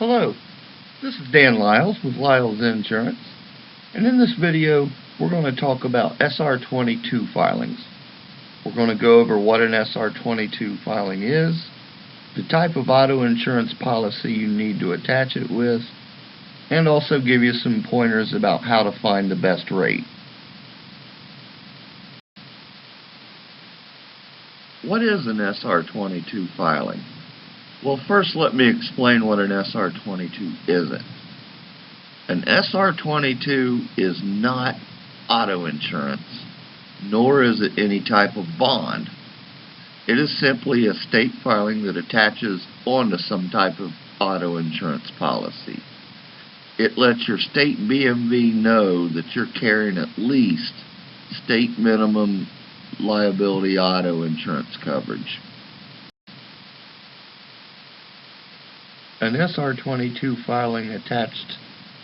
Hello, this is Dan Lyles with Lyles Insurance, and in this video we're going to talk about SR22 filings. We're going to go over what an SR22 filing is, the type of auto insurance policy you need to attach it with, and also give you some pointers about how to find the best rate. What is an SR22 filing? Well, first let me explain what an SR22 isn't. An SR22 is not auto insurance, nor is it any type of bond. It is simply a state filing that attaches onto some type of auto insurance policy. It lets your state BMV know that you're carrying at least state minimum liability auto insurance coverage. An SR22 filing attached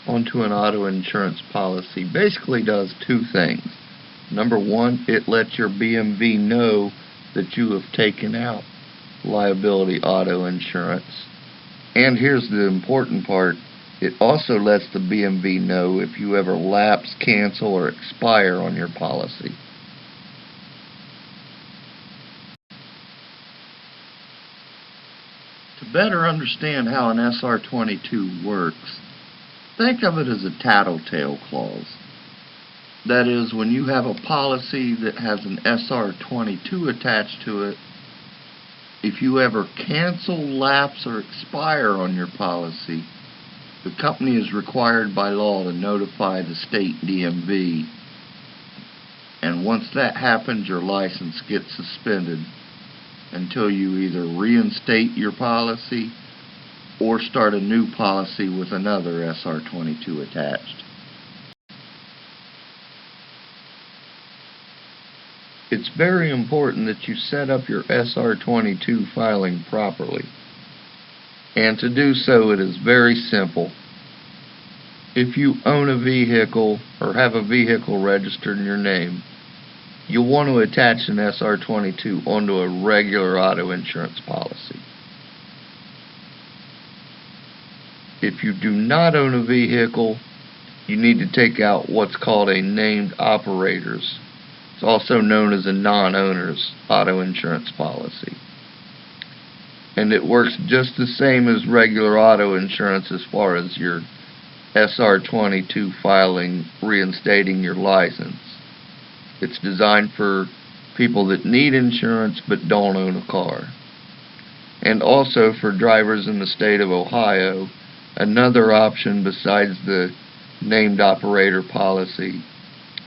onto an auto insurance policy basically does two things. Number one, it lets your BMV know that you have taken out liability auto insurance. And here's the important part, it also lets the BMV know if you ever lapse, cancel, or expire on your policy. To better understand how an SR22 works, think of it as a tattletale clause. That is, when you have a policy that has an SR22 attached to it, if you ever cancel, lapse, or expire on your policy, the company is required by law to notify the state DMV, and once that happens, your license gets suspended until you either reinstate your policy or start a new policy with another SR22 attached. It's very important that you set up your SR22 filing properly. And to do so, it is very simple. If you own a vehicle or have a vehicle registered in your name, you'll want to attach an SR22 onto a regular auto insurance policy. If you do not own a vehicle, you need to take out what's called a named operator's. It's also known as a non-owner's auto insurance policy. And it works just the same as regular auto insurance as far as your SR22 filing, reinstating your license. It's designed for people that need insurance but don't own a car. And also for drivers in the state of Ohio, another option besides the named operator policy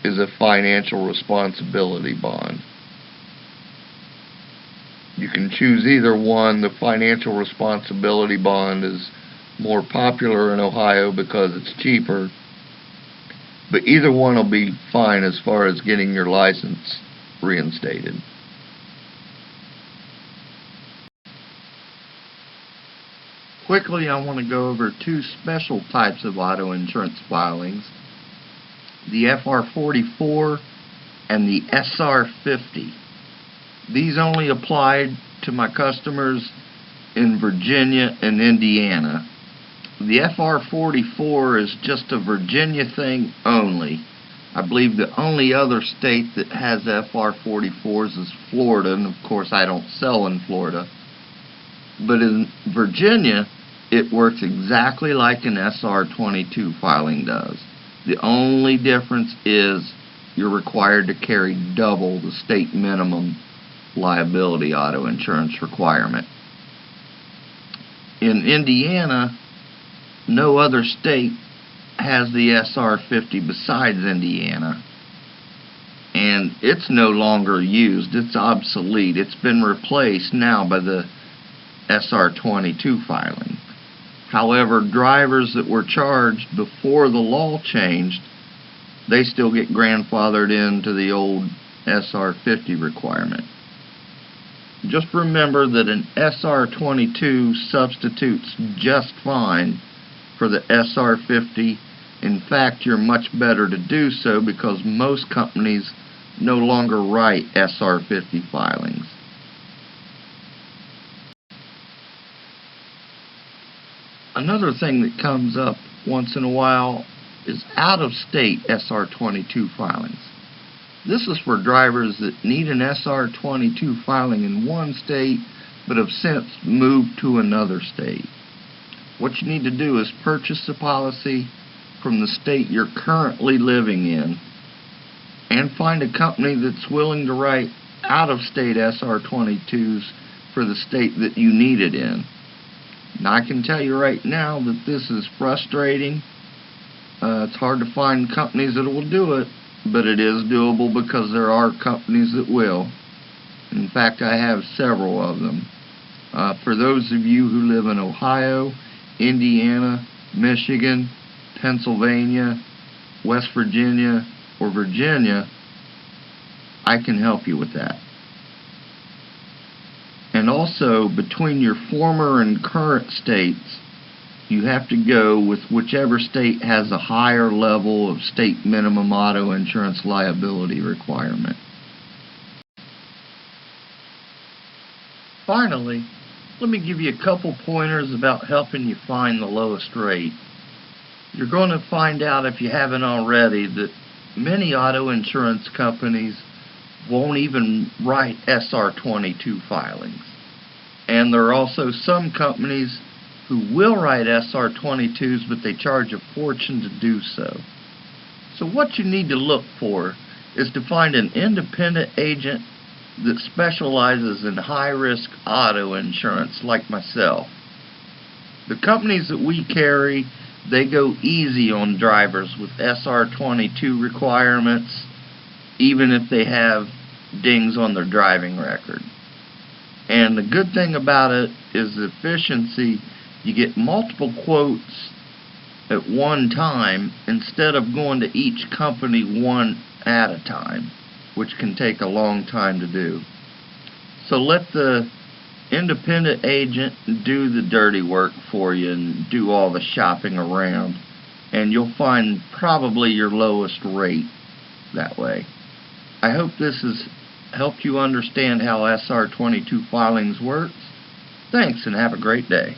is a financial responsibility bond. You can choose either one. The financial responsibility bond is more popular in Ohio because it's cheaper, but either one will be fine as far as getting your license reinstated. Quickly, I want to go over two special types of auto insurance filings, the FR44 and the SR50. These only apply to my customers in Virginia and Indiana. The FR44 is just a Virginia thing only. I believe the only other state that has FR44s is Florida, and of course I don't sell in Florida. But in Virginia, it works exactly like an SR22 filing does. The only difference is you're required to carry double the state minimum liability auto insurance requirement. In Indiana, no other state has the SR50 besides Indiana, and it's no longer used. It's obsolete. It's been replaced now by the SR22 filing. However, drivers that were charged before the law changed, they still get grandfathered into the old SR50 requirement. Just remember that an SR22 substitutes just fine for the SR50. In fact, you're much better to do so because most companies no longer write SR50 filings. Another thing that comes up once in a while is out-of-state SR22 filings. This is for drivers that need an SR22 filing in one state but have since moved to another state. What you need to do is purchase a policy from the state you're currently living in and find a company that's willing to write out-of-state SR22s for the state that you need it in. Now, I can tell you right now that this is frustrating. It's hard to find companies that will do it, but it is doable because there are companies that will. In fact, I have several of them. For those of you who live in Ohio, Indiana, Michigan, Pennsylvania, West Virginia, or Virginia, I can help you with that. And also, between your former and current states, you have to go with whichever state has a higher level of state minimum auto insurance liability requirement. Finally, let me give you a couple pointers about helping you find the lowest rate. You're going to find out, if you haven't already, that many auto insurance companies won't even write SR22 filings. And there are also some companies who will write SR22s, but they charge a fortune to do so. So what you need to look for is to find an independent agent that specializes in high-risk auto insurance, like myself. The companies that we carry, they go easy on drivers with SR22 requirements, even if they have dings on their driving record. And the good thing about it is the efficiency. You get multiple quotes at one time instead of going to each company one at a time, which can take a long time to do. So let the independent agent do the dirty work for you and do all the shopping around, and you'll find probably your lowest rate that way. I hope this has helped you understand how SR22 filings works. Thanks, and have a great day.